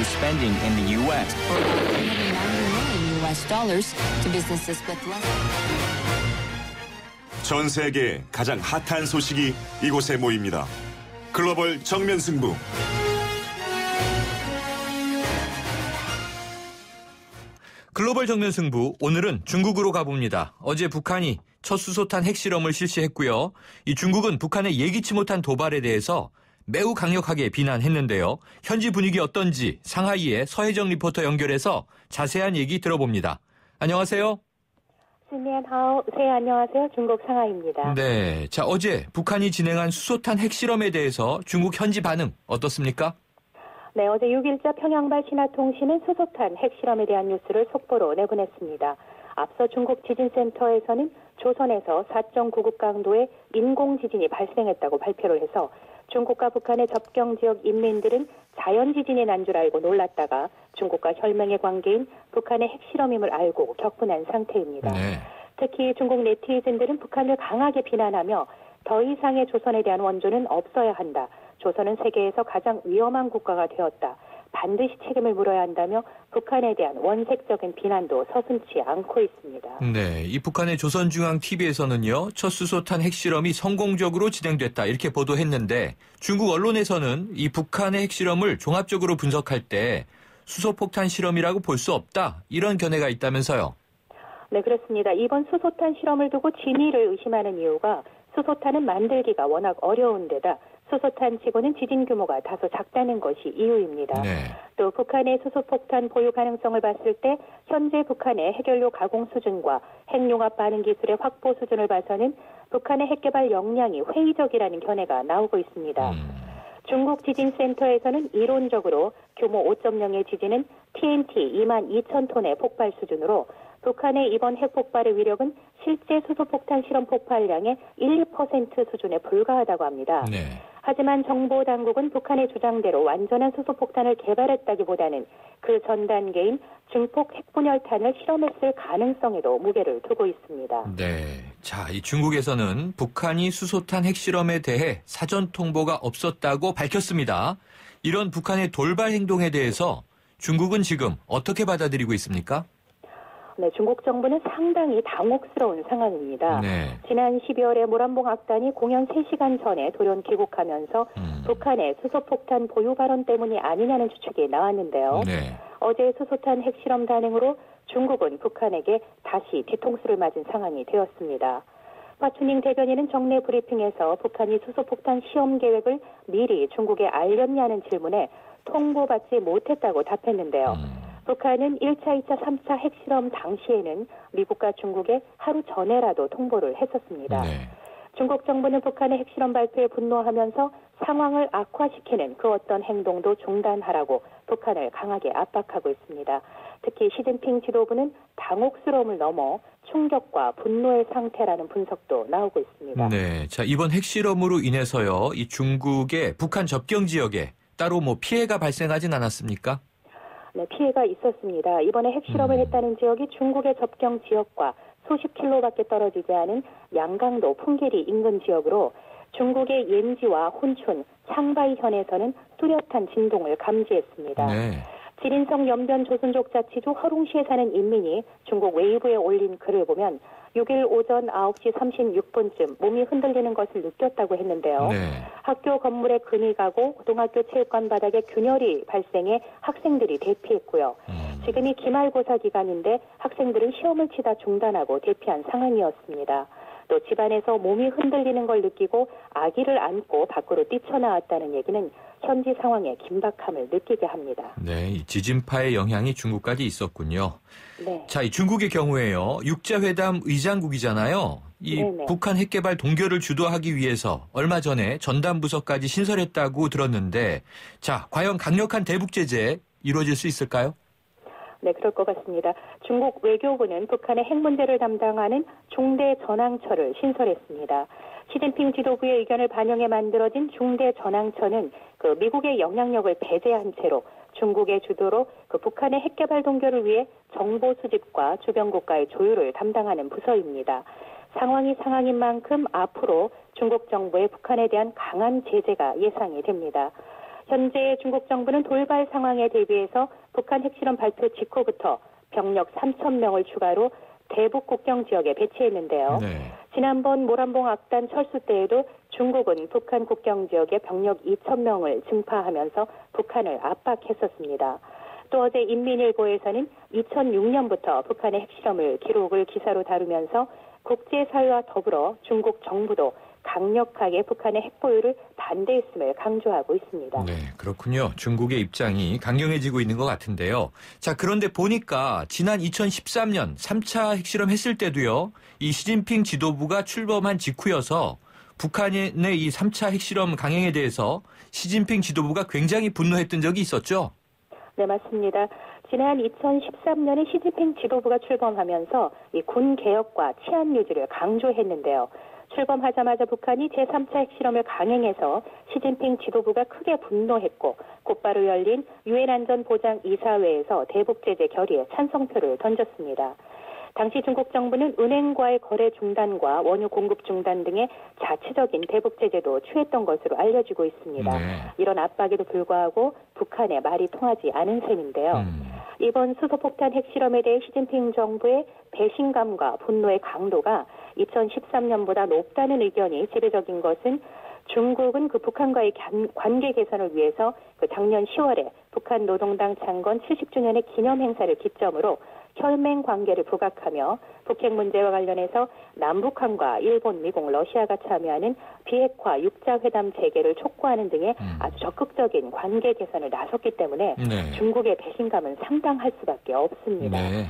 through spending in the U.S. For about $390 million to businesses with less. 전 세계의 가장 핫한 소식이 이곳에 모입니다. 글로벌 정면 승부. 글로벌 정면 승부, 오늘은 중국으로 가봅니다. 어제 북한이 첫 수소탄 핵실험을 실시했고요. 이 중국은 북한의 예기치 못한 도발에 대해서 매우 강력하게 비난했는데요. 현지 분위기 어떤지 상하이의 서혜정 리포터 연결해서 자세한 얘기 들어봅니다. 안녕하세요. 네, 안녕하세요. 중국 상하이입니다. 네, 자 어제 북한이 진행한 수소탄 핵실험에 대해서 중국 현지 반응 어떻습니까? 네, 어제 6일자 평양발 신화통신은 수소탄 핵실험에 대한 뉴스를 속보로 내보냈습니다. 앞서 중국 지진센터에서는 조선에서 4.9급 강도의 인공지진이 발생했다고 발표를 해서 중국과 북한의 접경 지역 인민들은 자연지진이 난 줄 알고 놀랐다가 중국과 혈맹의 관계인 북한의 핵실험임을 알고 격분한 상태입니다. 네. 특히 중국 네티즌들은 북한을 강하게 비난하며 더 이상의 조선에 대한 원조는 없어야 한다. 조선은 세계에서 가장 위험한 국가가 되었다. 반드시 책임을 물어야 한다며 북한에 대한 원색적인 비난도 서슴지 않고 있습니다. 네, 이 북한의 조선중앙TV에서는요. 첫 수소탄 핵실험이 성공적으로 진행됐다 이렇게 보도했는데 중국 언론에서는 이 북한의 핵실험을 종합적으로 분석할 때 수소폭탄 실험이라고 볼 수 없다 이런 견해가 있다면서요. 네, 그렇습니다. 이번 수소탄 실험을 두고 진위를 의심하는 이유가 수소탄은 만들기가 워낙 어려운 데다 수소탄치고는 지진 규모가 다소 작다는 것이 이유입니다. 네. 또 북한의 수소폭탄 보유 가능성을 봤을 때 현재 북한의 핵연료 가공 수준과 핵융합 반응 기술의 확보 수준을 봐서는 북한의 핵개발 역량이 회의적이라는 견해가 나오고 있습니다. 중국 지진센터에서는 이론적으로 규모 5.0의 지진은 TNT 22,000톤의 폭발 수준으로 북한의 이번 핵폭발의 위력은 실제 수소폭탄 실험 폭발량의 1, 2% 수준에 불과하다고 합니다. 네. 하지만 정보당국은 북한의 주장대로 완전한 수소폭탄을 개발했다기보다는 그 전 단계인 중폭 핵분열탄을 실험했을 가능성에도 무게를 두고 있습니다. 네. 자, 이 중국에서는 북한이 수소탄 핵실험에 대해 사전 통보가 없었다고 밝혔습니다. 이런 북한의 돌발 행동에 대해서 중국은 지금 어떻게 받아들이고 있습니까? 네, 중국 정부는 상당히 당혹스러운 상황입니다. 네. 지난 12월에 모란봉 악단이 공연 3시간 전에 돌연 귀국하면서 북한의 수소폭탄 보유 발언 때문이 아니냐는 추측이 나왔는데요. 네. 어제 수소탄 핵실험 단행으로 중국은 북한에게 다시 뒤통수를 맞은 상황이 되었습니다. 파추닝 대변인은 정례 브리핑에서 북한이 수소폭탄 시험 계획을 미리 중국에 알렸냐는 질문에 통보받지 못했다고 답했는데요. 북한은 1차, 2차, 3차 핵실험 당시에는 미국과 중국에 하루 전에라도 통보를 했었습니다. 네. 중국 정부는 북한의 핵실험 발표에 분노하면서 상황을 악화시키는 그 어떤 행동도 중단하라고 북한을 강하게 압박하고 있습니다. 특히 시진핑 지도부는 당혹스러움을 넘어 충격과 분노의 상태라는 분석도 나오고 있습니다. 네. 자, 이번 핵실험으로 인해서요. 이 중국의 북한 접경 지역에 따로 피해가 발생하진 않았습니까? 네, 피해가 있었습니다. 이번에 핵실험을 했다는 지역이 중국의 접경 지역과 수십 킬로밖에 떨어지지 않은 양강도 풍계리 인근 지역으로 중국의 옌지와 혼춘, 창바이현에서는 뚜렷한 진동을 감지했습니다. 네. 지린성 연변 조선족 자치주 허룽시에 사는 인민이 중국 웨이브에 올린 글을 보면 6일 오전 9시 36분쯤 몸이 흔들리는 것을 느꼈다고 했는데요. 네. 학교 건물에 금이 가고 고등학교 체육관 바닥에 균열이 발생해 학생들이 대피했고요. 지금이 기말고사 기간인데 학생들은 시험을 치다 중단하고 대피한 상황이었습니다. 또 집안에서 몸이 흔들리는 걸 느끼고 아기를 안고 밖으로 뛰쳐나왔다는 얘기는 현지 상황의 긴박함을 느끼게 합니다. 네, 이 지진파의 영향이 중국까지 있었군요. 네. 자, 이 중국의 경우에요. 육자회담 의장국이잖아요. 이 네네. 북한 핵개발 동결을 주도하기 위해서 얼마 전에 전담부서까지 신설했다고 들었는데 자, 과연 강력한 대북 제재 이루어질 수 있을까요? 네, 그럴 것 같습니다. 중국 외교부는 북한의 핵 문제를 담당하는 중대전황처를 신설했습니다. 시진핑 지도부의 의견을 반영해 만들어진 중대전황처는 미국의 영향력을 배제한 채로 중국의 주도로 북한의 핵개발 동결을 위해 정보 수집과 주변 국가의 조율을 담당하는 부서입니다. 상황이 상황인 만큼 앞으로 중국 정부의 북한에 대한 강한 제재가 예상이 됩니다. 현재 중국 정부는 돌발 상황에 대비해서 북한 핵실험 발표 직후부터 병력 3,000명을 추가로 대북 국경 지역에 배치했는데요. 네. 지난번 모란봉 악단 철수 때에도 중국은 북한 국경 지역에 병력 2,000명을 증파하면서 북한을 압박했었습니다. 또 어제 인민일보에서는 2006년부터 북한의 핵실험을 기록을 기사로 다루면서 국제사회와 더불어 중국 정부도 강력하게 북한의 핵보유를 반대했음을 강조하고 있습니다. 네, 그렇군요. 중국의 입장이 강경해지고 있는 것 같은데요. 자, 그런데 보니까 지난 2013년 3차 핵실험 했을 때도요. 이 시진핑 지도부가 출범한 직후여서 북한의 이 3차 핵실험 강행에 대해서 시진핑 지도부가 굉장히 분노했던 적이 있었죠? 네, 맞습니다. 지난 2013년에 시진핑 지도부가 출범하면서 이 군 개혁과 치안 유지를 강조했는데요. 출범하자마자 북한이 제3차 핵실험을 강행해서 시진핑 지도부가 크게 분노했고 곧바로 열린 유엔 안전보장이사회에서 대북 제재 결의에 찬성표를 던졌습니다. 당시 중국 정부는 은행과의 거래 중단과 원유 공급 중단 등의 자체적인 대북 제재도 취했던 것으로 알려지고 있습니다. 네. 이런 압박에도 불구하고 북한의 말이 통하지 않은 셈인데요. 이번 수소폭탄 핵실험에 대해 시진핑 정부의 배신감과 분노의 강도가 2013년보다 높다는 의견이 지배적인 것은 중국은 그 북한과의 관계 개선을 위해서 그 작년 10월에 북한 노동당 창건 70주년의 기념 행사를 기점으로 혈맹 관계를 부각하며 북핵 문제와 관련해서 남북한과 일본, 미국, 러시아가 참여하는 비핵화 육자회담 재개를 촉구하는 등의 아주 적극적인 관계 개선을 나섰기 때문에 네. 중국의 배신감은 상당할 수밖에 없습니다. 네.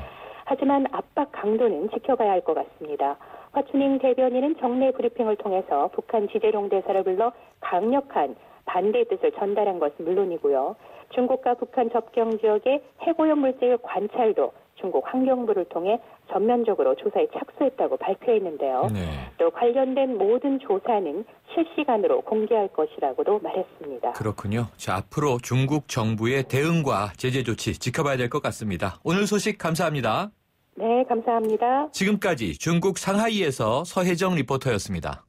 하지만 압박 강도는 지켜봐야 할 것 같습니다. 화춘잉 대변인은 정례 브리핑을 통해서 북한 지재룡 대사를 불러 강력한 반대의 뜻을 전달한 것은 물론이고요. 중국과 북한 접경 지역의 핵오염 물질 관찰도 중국 환경부를 통해 전면적으로 조사에 착수했다고 발표했는데요. 네. 또 관련된 모든 조사는 실시간으로 공개할 것이라고도 말했습니다. 그렇군요. 자, 앞으로 중국 정부의 대응과 제재 조치 지켜봐야 될 것 같습니다. 오늘 소식 감사합니다. 네, 감사합니다. 지금까지 중국 상하이에서 서혜정 리포터였습니다.